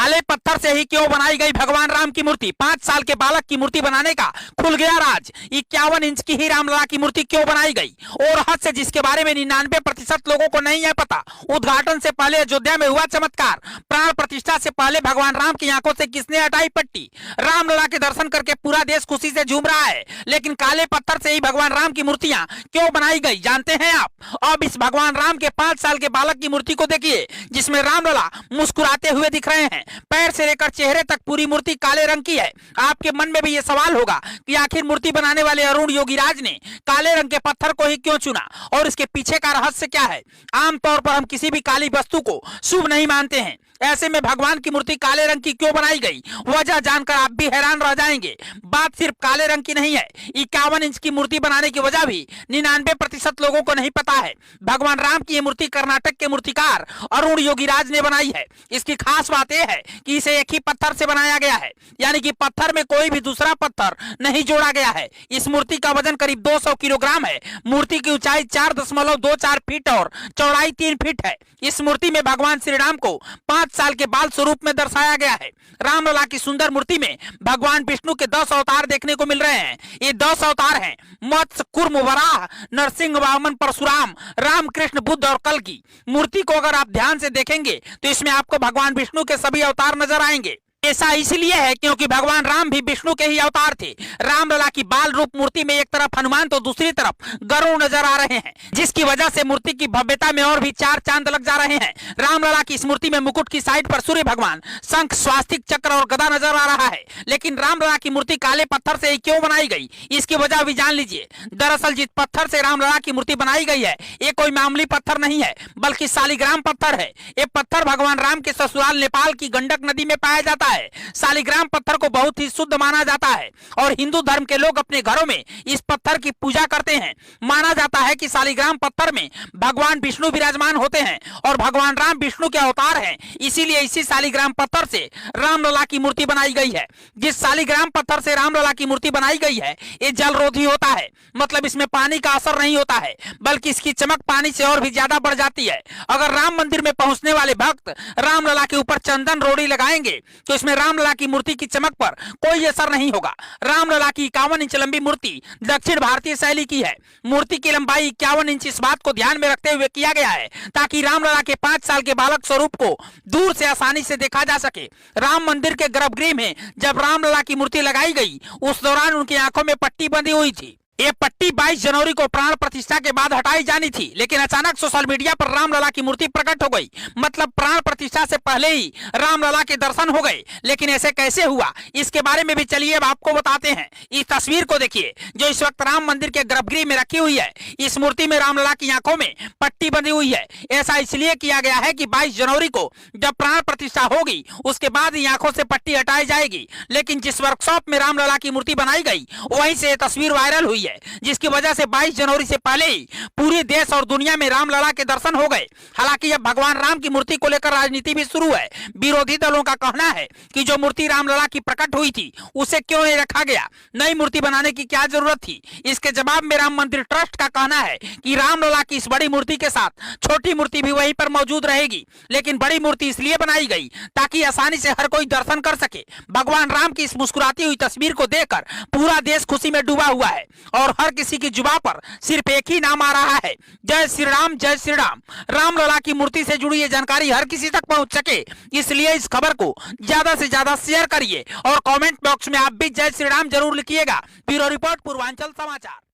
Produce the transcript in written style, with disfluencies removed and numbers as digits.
काले पत्थर से ही क्यों बनाई गई भगवान राम की मूर्ति? 5 साल के बालक की मूर्ति बनाने का खुल गया राज। 51 इंच की ही रामलला की मूर्ति क्यों बनाई गई? और रहस्य जिसके बारे में 99% लोगों को नहीं है पता। उद्घाटन से पहले अयोध्या में हुआ चमत्कार। प्राण प्रतिष्ठा से पहले भगवान राम की आंखों से किसने हटाई पट्टी? रामलला के दर्शन करके पूरा देश खुशी से झूम रहा है, लेकिन काले पत्थर से ही भगवान राम की मूर्तियां क्यों बनाई गई जानते हैं आप? अब इस भगवान राम के 5 साल के बालक की मूर्ति को देखिए, जिसमें रामलला मुस्कुराते हुए दिख रहे हैं। पैर से लेकर चेहरे तक पूरी मूर्ति काले रंग की है। आपके मन में भी यह सवाल होगा कि आखिर मूर्ति बनाने वाले अरुण योगीराज ने काले रंग के पत्थर को ही क्यों चुना और इसके पीछे का रहस्य क्या है? आमतौर पर हम किसी भी काली वस्तु को शुभ नहीं मानते हैं, ऐसे में भगवान की मूर्ति काले रंग की क्यों बनाई गई? वजह जानकर आप भी हैरान रह जाएंगे। बात सिर्फ काले रंग की नहीं है, 51 इंच की मूर्ति बनाने की वजह भी 99% लोगों को नहीं पता है। भगवान राम की यह मूर्ति कर्नाटक के मूर्तिकार अरुण योगीराज ने बनाई है। इसकी खास बात यह है कि इसे एक ही पत्थर से बनाया गया है, यानी कि पत्थर में कोई भी दूसरा पत्थर नहीं जोड़ा गया है। इस मूर्ति का वजन करीब 200 किलोग्राम है। मूर्ति की ऊंचाई 4.24 फीट और चौड़ाई 3 फीट है। इस मूर्ति में भगवान श्री राम को 5 साल के बाल स्वरूप में दर्शाया गया है। रामलला की सुंदर मूर्ति में भगवान विष्णु के 10 अवतार देखने को मिल रहे हैं। ये 10 अवतार हैं: मत्स्य, कूर्म, वराह, नरसिंह, वामन, परशुराम, राम, कृष्ण, बुद्ध और कल्कि। मूर्ति को अगर आप ध्यान से देखेंगे तो इसमें आपको भगवान विष्णु के सभी अवतार नजर आएंगे। ऐसा इसलिए है क्योंकि भगवान राम भी विष्णु के ही अवतार थे। रामलला की बाल रूप मूर्ति में एक तरफ हनुमान तो दूसरी तरफ गरुड़ नजर आ रहे हैं, जिसकी वजह से मूर्ति की भव्यता में और भी 4 चांद लग जा रहे हैं। रामलला की इस मूर्ति में मुकुट की साइड पर सूर्य भगवान, शंख, स्वास्तिक, चक्र और गदा नजर आ रहा है। लेकिन रामलला की मूर्ति काले पत्थर से ही क्यों बनाई गई, इसकी वजह भी जान लीजिए। दरअसल जिस पत्थर से रामलला की मूर्ति बनाई गई है, ये कोई मामूली पत्थर नहीं है, बल्कि शालिग्राम पत्थर है। ये पत्थर भगवान राम के ससुराल नेपाल की गंडक नदी में पाया जाता है। शालिग्राम पत्थर को बहुत ही शुद्ध माना जाता है और हिंदू धर्म के लोग अपने घरों में इस पत्थर की पूजा करते हैं। माना जाता है कि शालिग्राम पत्थर में भगवान विष्णु विराजमान होते हैं और भगवान राम विष्णु के अवतार हैं, इसीलिए इसी शालिग्राम पत्थर से रामलला की मूर्ति बनाई गई है। जिस शालिग्राम पत्थर से रामलला की मूर्ति बनाई गई है, ये जलरोधी होता है, मतलब इसमें पानी का असर नहीं होता है, बल्कि इसकी चमक पानी से और भी ज्यादा बढ़ जाती है। अगर राम मंदिर में पहुंचने वाले भक्त रामलला के ऊपर चंदन रोड़ी लगाएंगे तो इसमें रामलला की मूर्ति की चमक पर कोई असर नहीं होगा। रामलला की 51 इंच लंबी मूर्ति दक्षिण भारतीय शैली की है। मूर्ति की लंबाई 51 इंच इस बात को ध्यान में रखते हुए किया गया है ताकि रामलला के 5 साल के बालक स्वरूप को दूर से आसानी से देखा जा सके। राम मंदिर के गर्भगृह में जब रामलला की मूर्ति लगाई गई, उस दौरान उनकी आंखों में पट्टी बंधी हुई थी। ये पट्टी 22 जनवरी को प्राण प्रतिष्ठा के बाद हटाई जानी थी, लेकिन अचानक सोशल मीडिया पर रामलला की मूर्ति प्रकट हो गई। मतलब प्राण प्रतिष्ठा से पहले ही रामलला के दर्शन हो गए। लेकिन ऐसे कैसे हुआ, इसके बारे में भी चलिए अब आपको बताते हैं। इस तस्वीर को देखिए जो इस वक्त राम मंदिर के गर्भगृह में रखी हुई है। इस मूर्ति में रामलला की आंखों में पट्टी बंधी हुई है। ऐसा इसलिए किया गया है कि 22 जनवरी को जब प्राण प्रतिष्ठा होगी, उसके बाद ही आंखों से पट्टी हटाई जाएगी। लेकिन जिस वर्कशॉप में रामलला की मूर्ति बनाई गई, वहीं से तस्वीर वायरल हुई है, जिसकी वजह से 22 जनवरी से पहले ही पूरे देश और दुनिया में रामलला के दर्शन हो गए। हालांकि अब भगवान राम की मूर्ति को लेकर राजनीति भी शुरू है। विरोधी दलों का कहना है कि जो मूर्ति रामलला की प्रकट हुई थी, उसे क्यों नहीं रखा गया, नई मूर्ति बनाने की क्या जरूरत थी। इसके जवाब में राम मंदिर ट्रस्ट का कहना है कि रामलला की इस बड़ी मूर्ति के साथ छोटी मूर्ति भी वहीं पर मौजूद रहेगी, लेकिन बड़ी मूर्ति इसलिए बनाई गई ताकि आसानी से हर कोई दर्शन कर सके। भगवान राम की इस मुस्कुराती हुई तस्वीर को देखकर पूरा देश खुशी में डूबा हुआ है और हर किसी की जुबान पर सिर्फ एक ही नाम आ रहा है, जय श्री राम, जय श्री राम। रामलला की मूर्ति से जुड़ी ये जानकारी हर किसी तक पहुंच सके, इसलिए इस खबर को ज्यादा से ज्यादा शेयर करिए और कमेंट बॉक्स में आप भी जय श्री राम जरूर लिखिएगा। ब्यूरो रिपोर्ट, पूर्वांचल समाचार।